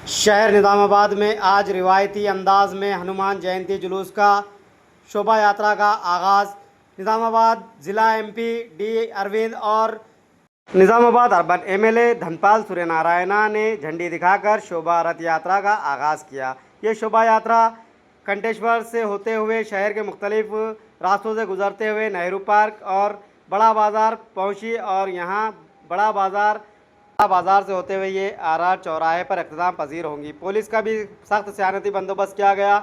शहर निज़ामाबाद में आज रिवायती अंदाज में हनुमान जयंती जुलूस का शोभा यात्रा का आगाज़। निज़ामाबाद ज़िला एमपी डी अरविंद और निज़ामाबाद अर्बन एमएलए धनपाल सूर्यनारायणा ने झंडी दिखाकर शोभा रथ यात्रा का आगाज़ किया। ये शोभा यात्रा कंटेश्वर से होते हुए शहर के मुख्तलिफ रास्तों से गुजरते हुए नेहरू पार्क और बड़ा बाज़ार पहुंची और यहाँ बड़ा बाज़ार से होते हुए ये आरआर चौराहे पर इख्तिताम पजीर होंगी। पुलिस का भी सख्त सियानती बंदोबस्त किया गया।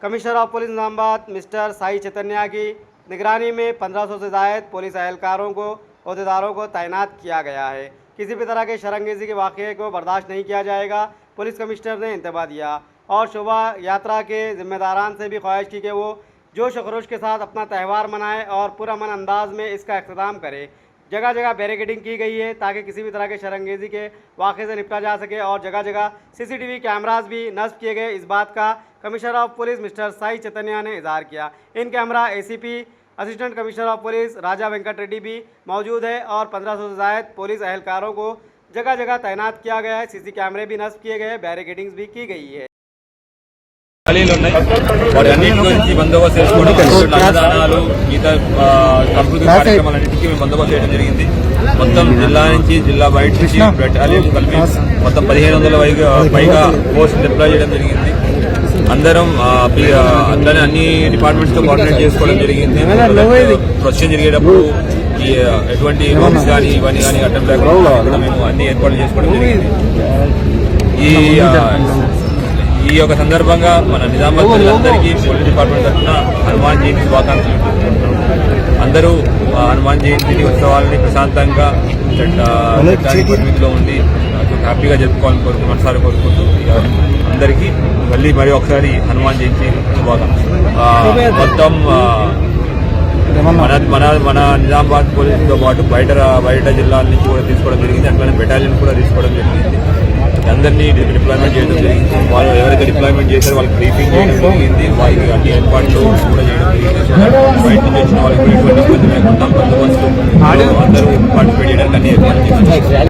Commissioner of police Nizamabad mister Sai Chaitanya की निगरानी में 1500 से ज़ायद पुलिस एहलकारों को अहदेदारों को तैनात किया गया है। किसी भी तरह के शरंगेज़ी के वाक़े को बर्दाश्त नहीं किया जाएगा। पुलिस कमिश्नर ने इंतबाह दिया और शोभा यात्रा के ज़िम्मेदारान से भी ख्वाहिश की कि वो जोश व खरोश के साथ अपना त्यौहार मनाए और पुरअमन अंदाज में इसका इख्तिताम करे। जगह जगह बैरिकेडिंग की गई है ताकि किसी भी तरह के शरंगेज़ी के वाक़े से निपटा जा सके और जगह जगह सीसीटीवी कैमरास भी नस्ब किए गए। इस बात का commissioner of police mister Sai Chaitanya ने इज़हार किया। In camera ACP assistant commissioner of police Raja Venkat Reddy भी मौजूद है और 1500 से ज़ायद पुलिस एहलकारों को जगह जगह तैनात किया गया है। सीसी कैमरे भी नस्ब किए गए, बैरिकेडिंग्स भी की गई है। వాటి అన్నింటి గురించి బందోబస్తు చేసుకోవడం, అన్నదానాలు, మిగతా సంస్కృతిక కార్యక్రమాలన్నింటికి మేము బందోబస్తు చేయడం జరిగింది. మొత్తం జిల్లా నుంచి జిల్లా బయట నుంచి బెటాలియన్ కలిపి మొత్తం 1500 పైగా పోస్ట్ డిప్లాయ్ చేయడం జరిగింది. అందరం అట్లనే అన్ని డిపార్ట్మెంట్స్ తో కోఆర్డినేట్ చేసుకోవడం జరిగింది. ప్రొసెషన్ జరిగేటప్పుడు ఎటువంటి రూమ్స్ కానీ ఇవన్నీ కానీ అడ్డం లేకుండా మేము అన్ని ఏర్పాట్లు చేసుకోవడం జరిగింది. ఈ యొక్క సందర్భంగా మన నిజామాబాద్ ప్రజలందరికీ పోలీస్ డిపార్ట్మెంట్ తరఫున హనుమాన్ జయంతి శుభాకాంక్షలు. అందరూ హనుమాన్ జయంతి ఉత్సవాలని ప్రశాంతంగా చట్టానికి పరిమితిలో ఉండి హ్యాపీగా జరుపుకోవాలని మనసారి కోరుకుంటూ అందరికీ మళ్ళీ మరి ఒకసారి హనుమాన్ జయంతి శుభాకాంక్షలు. మొత్తం మన నిజామాబాద్ పోలీసుతో పాటు బయట జిల్లాల నుంచి కూడా తీసుకోవడం జరిగింది. అట్లనే బెటాలియన్ కూడా తీసుకోవడం జరిగింది. అందరినీ డిప్లాయ్మెంట్ చేయడం జరిగింది. వాళ్ళు ఎవరైతే డిప్లాయ్మెంట్ చేశారో వాళ్ళకి బ్రీఫింగ్ చేయడం జరిగింది. వాళ్ళకి అన్ని ఏర్పాట్లు కూడా చేయడం జరిగింది. బయట నుంచి వచ్చిన వాళ్ళకి ఎటువంటి ఇబ్బంది లేకుండా బందోబస్తు అందరూ పార్టిసిపేట్ చేయడానికి అన్ని ఏర్పాట్లు చేశారు.